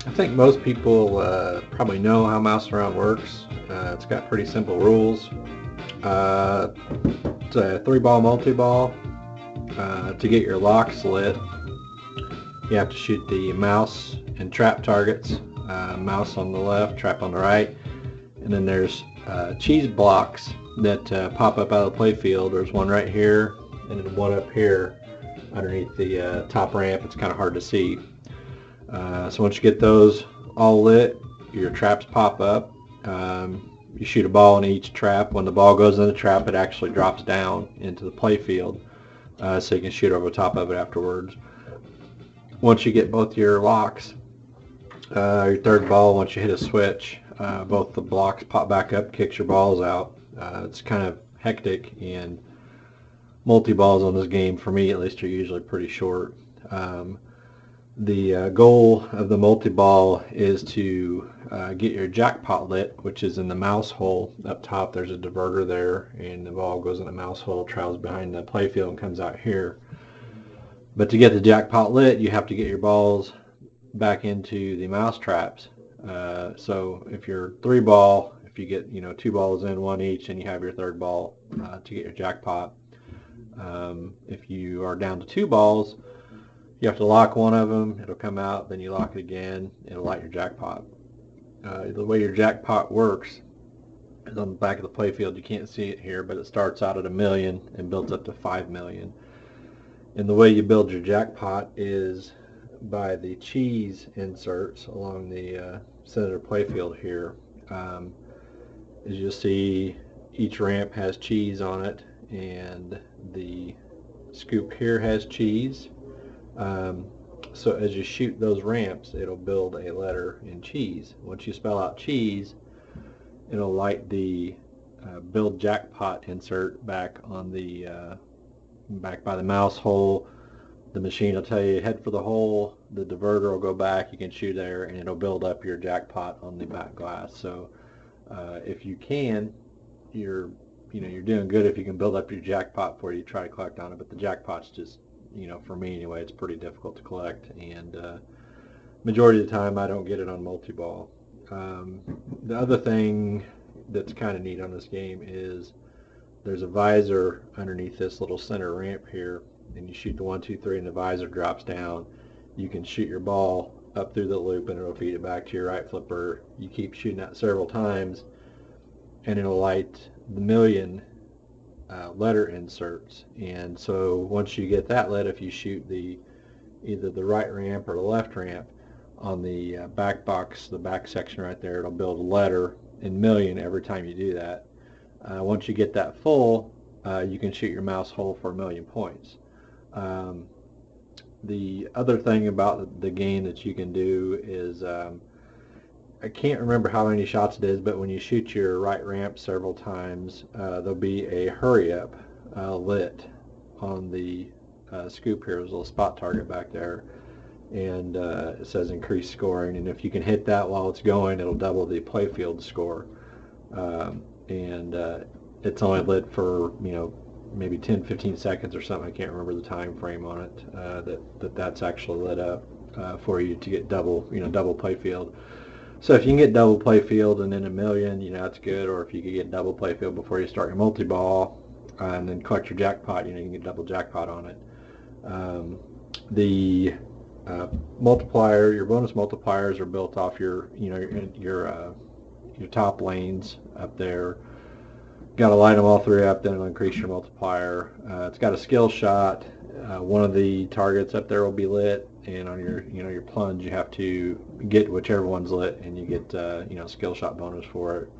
I think most people probably know how Mouse Around works. It's got pretty simple rules. Uh, it's a 3-ball multi-ball. To get your locks lit, you have to shoot the mouse and trap targets. Mouse on the left, trap on the right. And then there's cheese blocks that pop up out of the playfield. There's one right here and then one up here underneath the top ramp. It's kind of hard to see. So once you get those all lit, your traps pop up. You shoot a ball in each trap. When the ball goes in the trap, it actually drops down into the playfield, so you can shoot over the top of it afterwards. Once you get both your locks, your third ball, once you hit a switch, both the blocks pop back up, kicks your balls out. It's kind of hectic, and multi-balls on this game, for me at least, are usually pretty short. The goal of the multi-ball is to get your jackpot lit, which is in the mouse hole up top. There's a diverter there, and the ball goes in the mouse hole, travels behind the playfield, and comes out here. But to get the jackpot lit, you have to get your balls back into the mouse traps. So if you're 3-ball, if you get 2 balls in, one each, and you have your third ball to get your jackpot. If you are down to 2 balls, you have to lock one of them, it'll come out, then you lock it again, it'll light your jackpot. The way your jackpot works is on the back of the playfield. You can't see it here, but it starts out at 1,000,000 and builds up to 5,000,000. And the way you build your jackpot is by the cheese inserts along the center of the playfield here. As you'll see, each ramp has cheese on it, and the scoop here has cheese. So as you shoot those ramps, it'll build a letter in cheese. Once you spell out cheese, it'll light the build jackpot insert back on the back by the mouse hole. The machine will tell you head for the hole. The diverter will go back. You can shoot there, and it'll build up your jackpot on the back glass. So if you can, you're doing good if you can build up your jackpot before you try to collect on it. But the jackpot's just, for me anyway, it's pretty difficult to collect, and majority of the time I don't get it on multi-ball. The other thing that's kind of neat on this game is there's a visor underneath this little center ramp here, and you shoot the 1, 2, 3, and the visor drops down. You can shoot your ball up through the loop, and it'll feed it back to your right flipper. You keep shooting that several times, and it'll light the million letter inserts. And so once you get that lit, if you shoot either the right ramp or the left ramp on the back box, the back section right there, it'll build a letter in million every time you do that. Once you get that full, you can shoot your mouse hole for 1,000,000 points. The other thing about the game that you can do is, I can't remember how many shots it is, but when you shoot your right ramp several times, there'll be a hurry up lit on the scoop here. There's a little spot target back there, and it says increase scoring, and if you can hit that while it's going, it'll double the playfield score. And it's only lit for maybe 10-15 seconds or something. I can't remember the time frame on it. That's actually lit up for you to get double playfield. So if you can get double playfield and then 1,000,000, that's good. Or if you can get double playfield before you start your multi-ball and then collect your jackpot, you can get double jackpot on it. The multiplier, your bonus multipliers are built off your top lanes up there. Got to light them all 3 up, then it'll increase your multiplier. It's got a skill shot. One of the targets up there will be lit, and on your plunge, you have to get whichever one's lit, and you get skill shot bonus for it.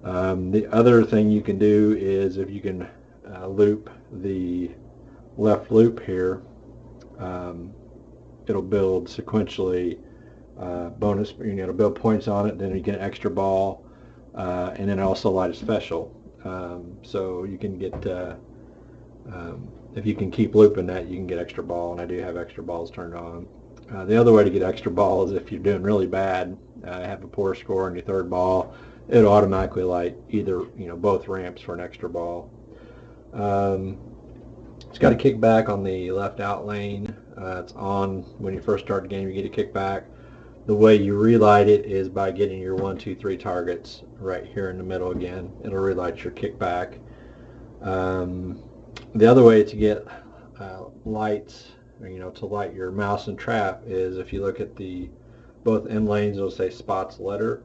The other thing you can do is if you can loop the left loop here, it'll build sequentially bonus. It'll build points on it. Then you get an extra ball, and then also light a special. So you can get, if you can keep looping that, you can get extra ball, and I do have extra balls turned on. The other way to get extra ball is if you're doing really bad, have a poor score on your third ball, it'll automatically light either, both ramps for an extra ball. It's got a kickback on the left out lane. It's on when you first start the game, you get a kickback. The way you relight it is by getting your 1, 2, 3 targets right here in the middle again. It'll relight your kickback. The other way to get lights, to light your mouse and trap is if you look at the both end lanes, it'll say spots letter.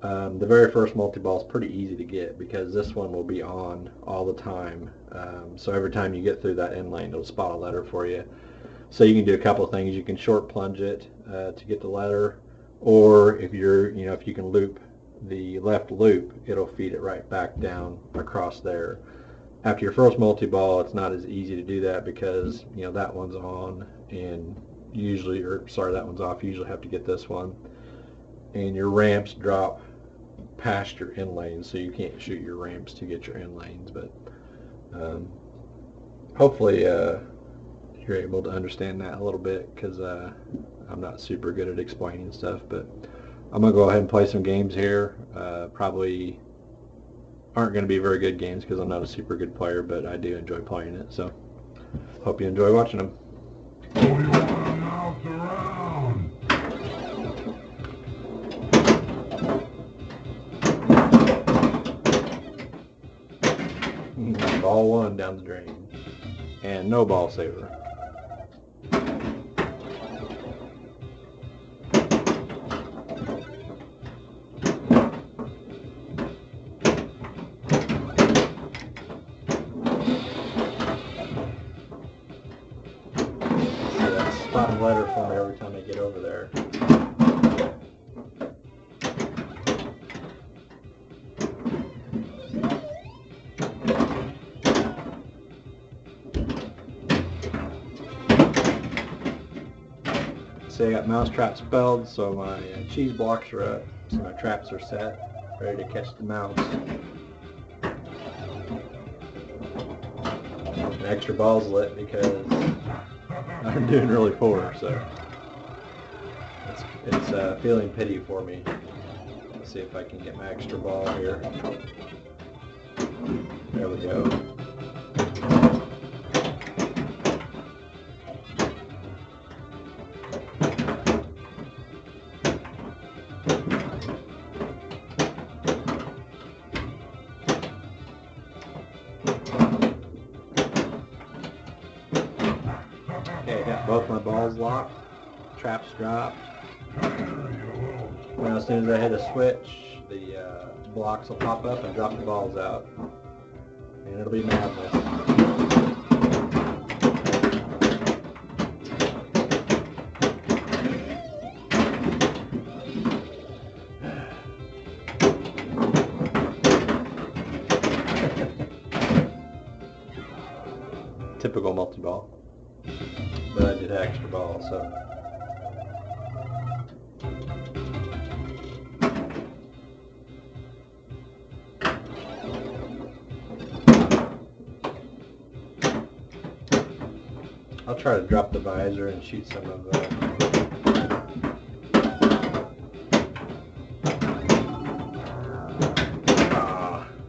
The very first multi-ball is pretty easy to get because this one will be on all the time. So every time you get through that end lane, it'll spot a letter for you. So you can do a couple of things. You can short plunge it to get the letter, or if if you can loop the left loop, it'll feed it right back down across there. After your first multi-ball, it's not as easy to do that because that one's on, and that one's off. You usually have to get this one, and your ramps drop past your end lanes, so you can't shoot your ramps to get your end lanes. But hopefully you're able to understand that a little bit, because I'm not super good at explaining stuff. But I'm going to go ahead and play some games here. Probably aren't going to be very good games because I'm not a super good player, but I do enjoy playing it. So hope you enjoy watching them. Ball one down the drain, and no ball saver. Spot a letter for me every time I get over there. See, I got Mousetrap spelled, so my cheese blocks are up, so my traps are set, ready to catch the mouse. An extra ball's lit because I'm doing really poor, so it's feeling pity for me. Let's see if I can get my extra ball here. There we go. Okay, got both my balls locked, traps dropped. Now as soon as I hit a switch, the blocks will pop up and drop the balls out, and it'll be madness. Typical multi-ball. But I did extra ball, so. I'll try to drop the visor and shoot some of that.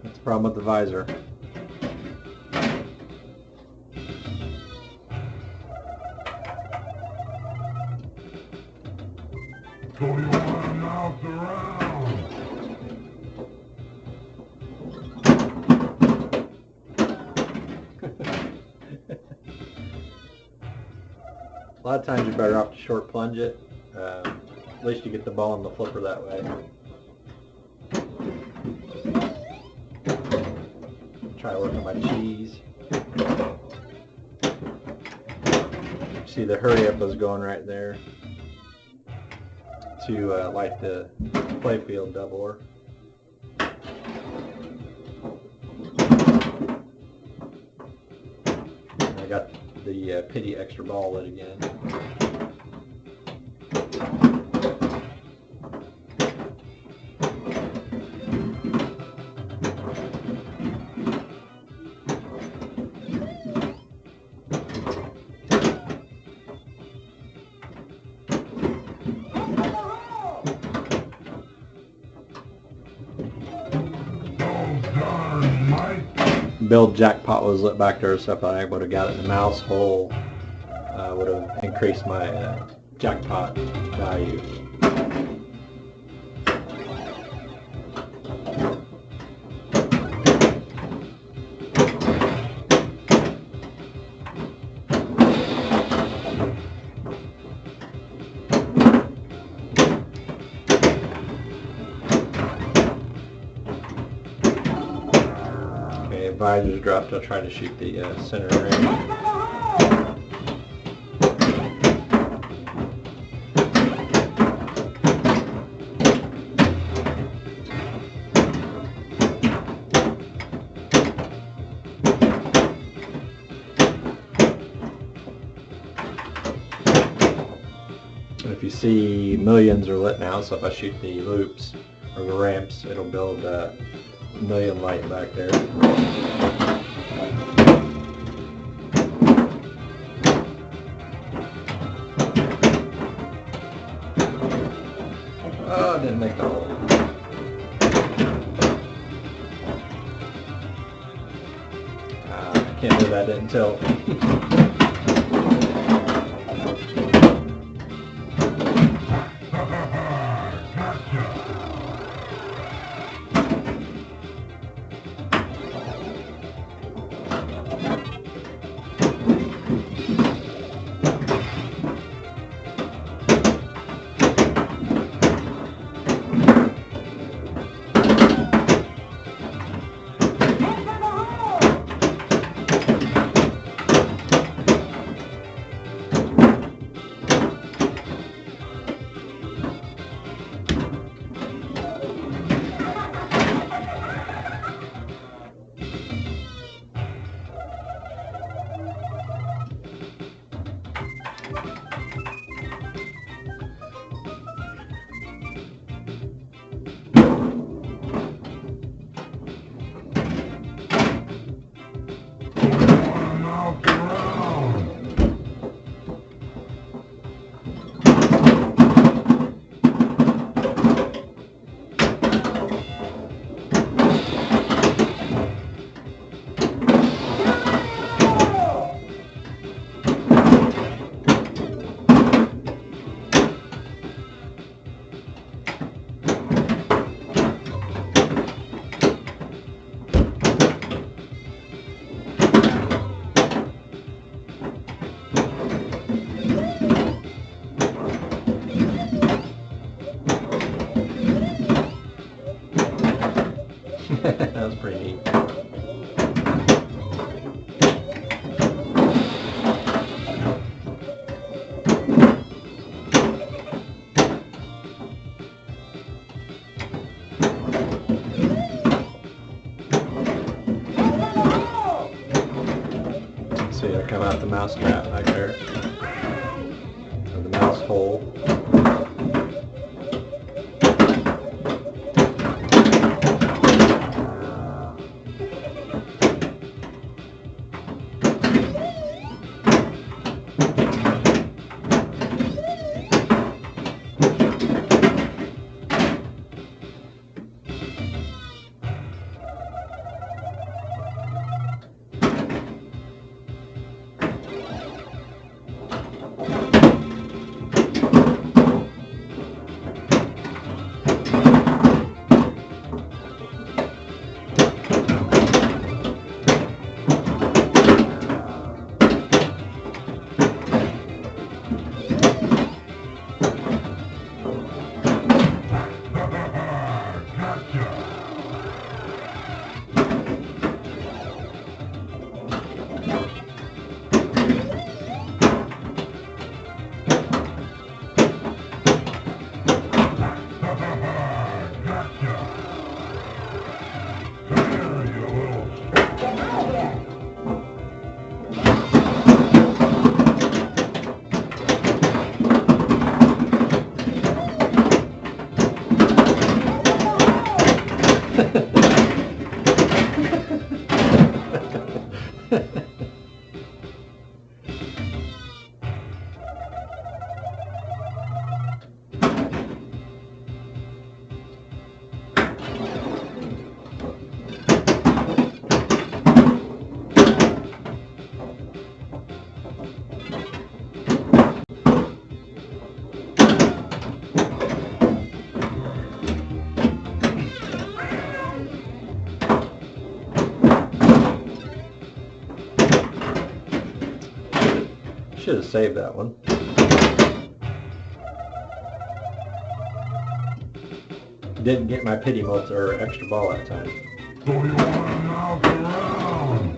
That's the problem with the visor. Mouse around. A lot of times you're better off to short plunge it. At least you get the ball in the flipper that way. Try to work on my cheese. See, the hurry up is going right there to light the playfield doubler. I got the pity extra ball lit again. Build Jackpot was lit back there, so if I would have got it in the mouse hole, would have increased my jackpot value. Okay, visor's dropped. I'll try to shoot the center ring. If you see, millions are lit now, so if I shoot the loops or the ramps, it'll build a million light back there. Oh, I didn't make the hole. I can't do that, didn't tilt. That was pretty neat. See, I come out the mousetrap back there, or the mouse hole. should have saved that one. Didn't get my pity multi or extra ball that time. So you want to mouse around?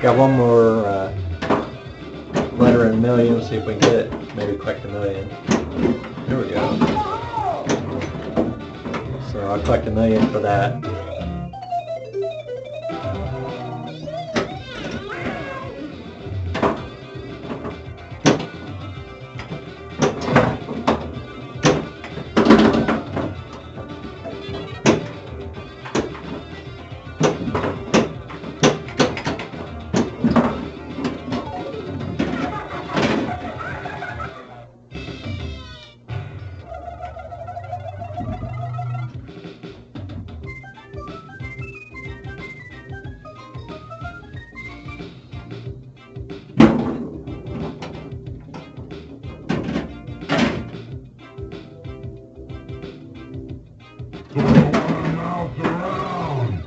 Got one more letter in million. See if we can get it. Maybe collect a million. Here we go. So I'll collect a million for that. So you want to mouse around?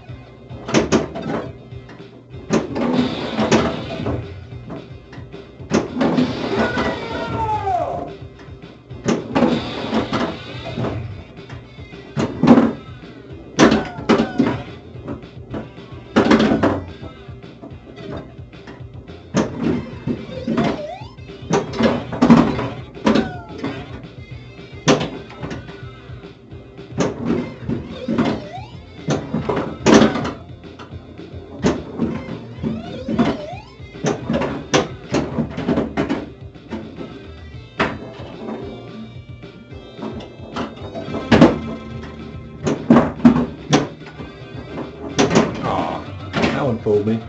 That one fooled me.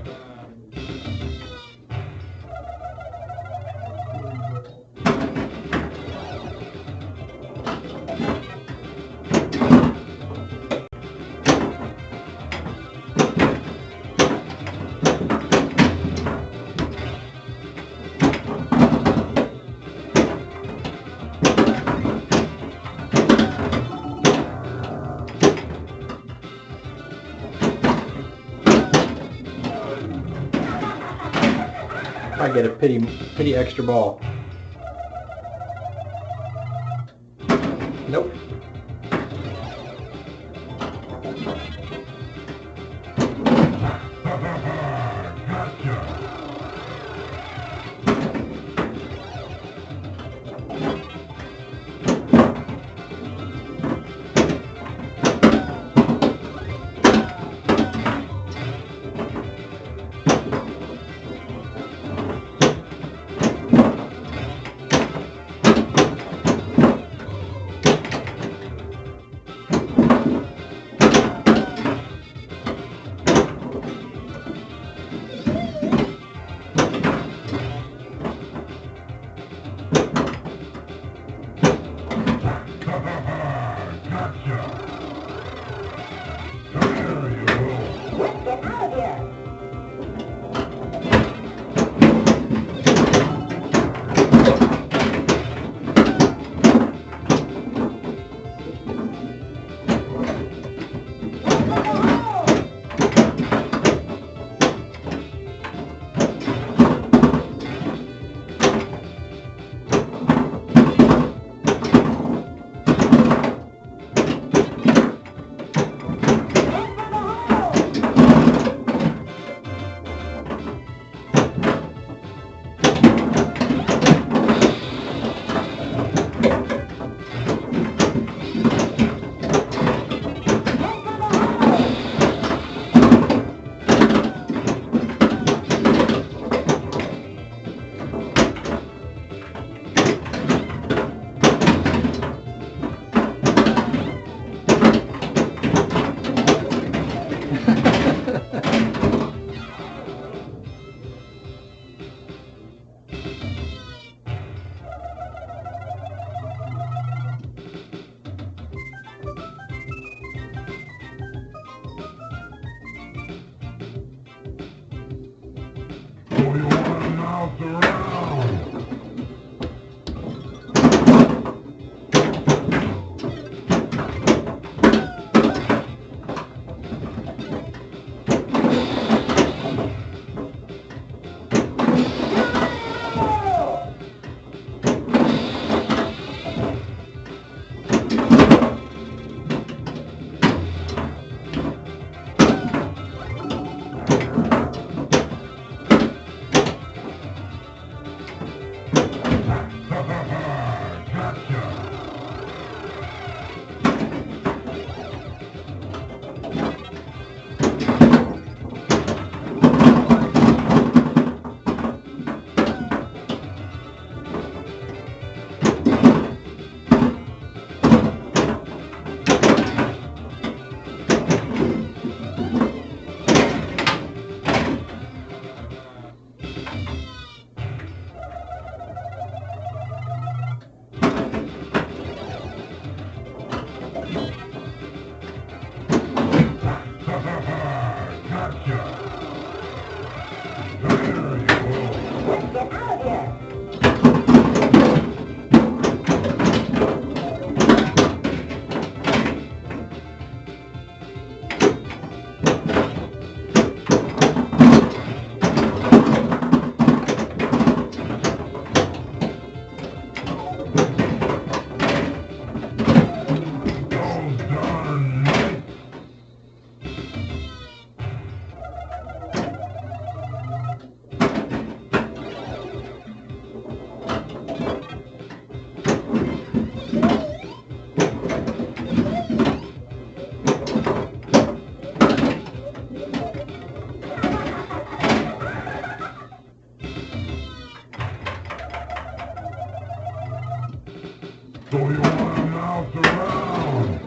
I get a pity extra ball. Nope. So you want to mouse around? So you want to mouse around?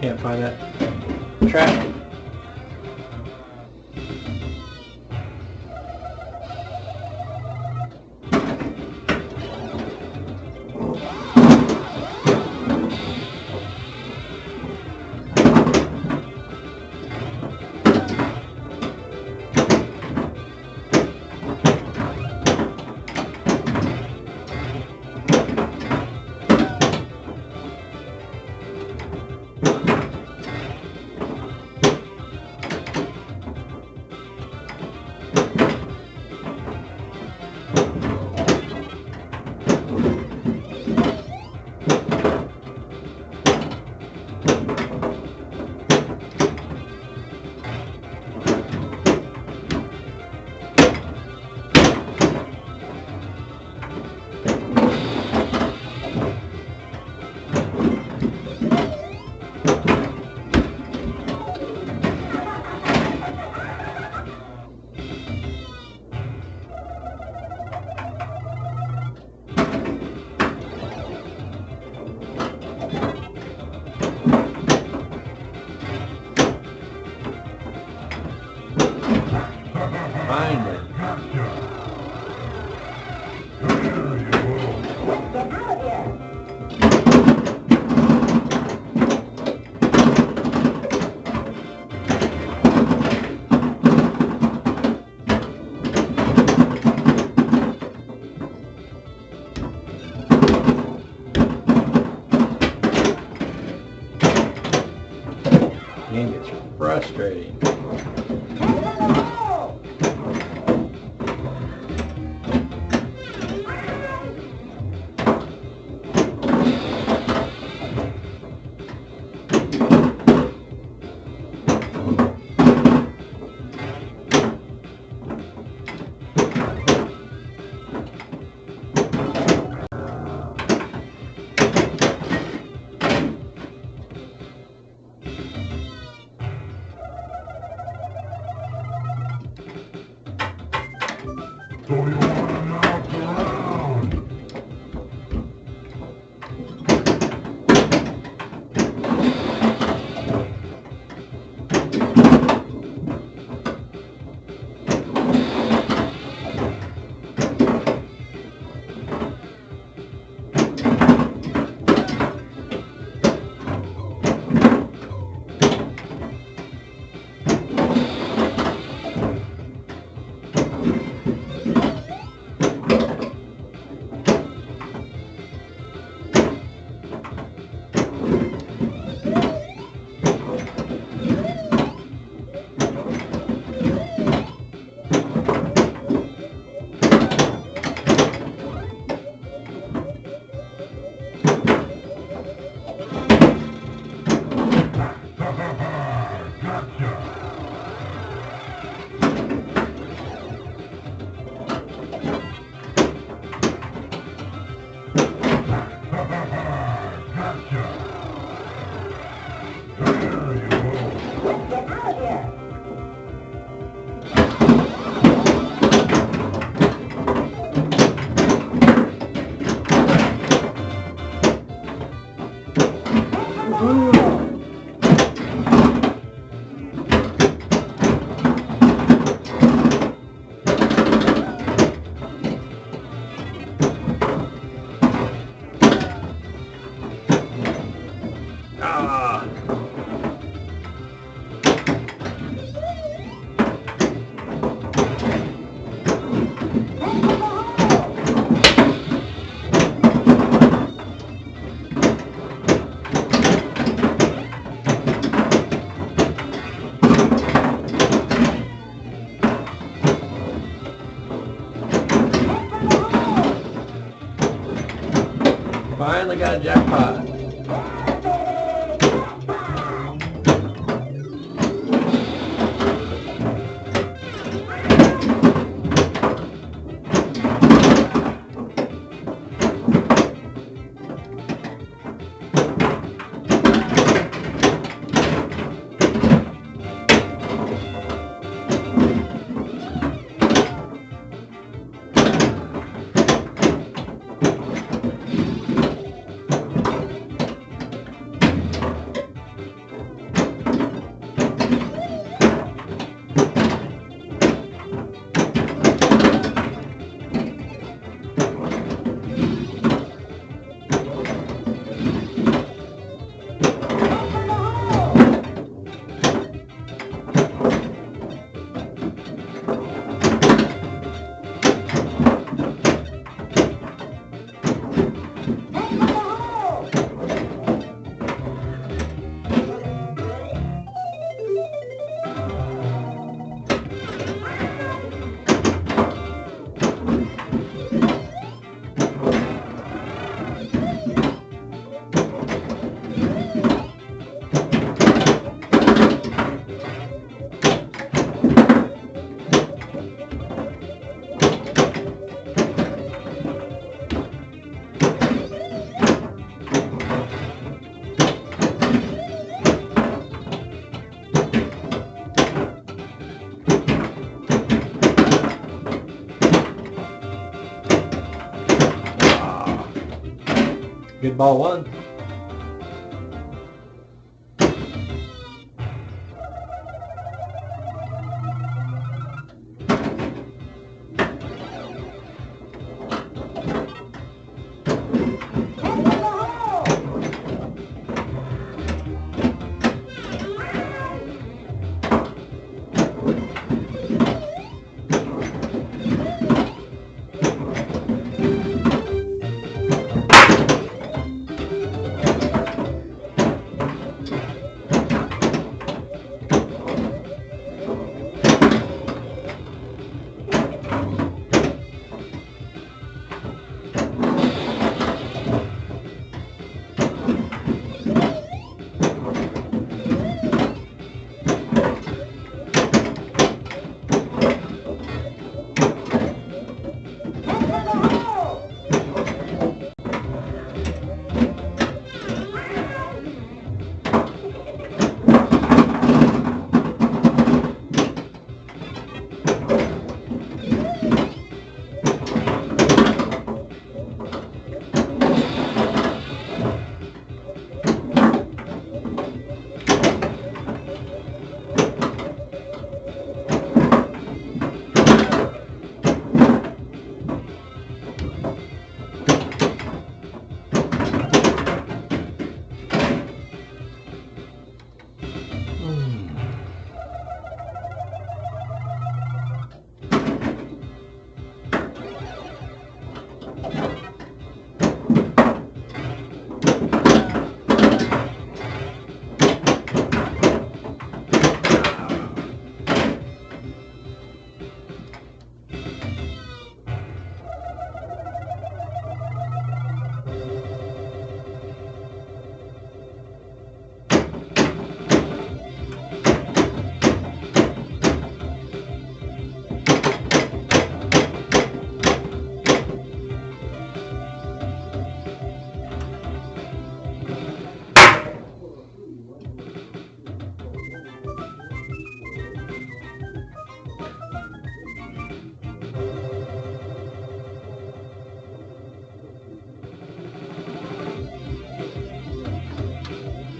Can't find that trap. Finally. Game gets frustrating. So you wanna mouse around? Ah! Finally got a jackpot. Good ball one.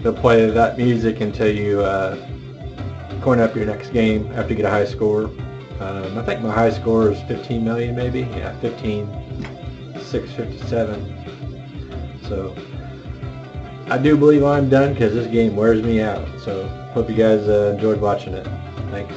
They'll play that music until you coin up your next game after you get a high score. I think my high score is 15 million maybe. Yeah, 15,657. So I do believe I'm done because this game wears me out. So hope you guys enjoyed watching it. Thanks.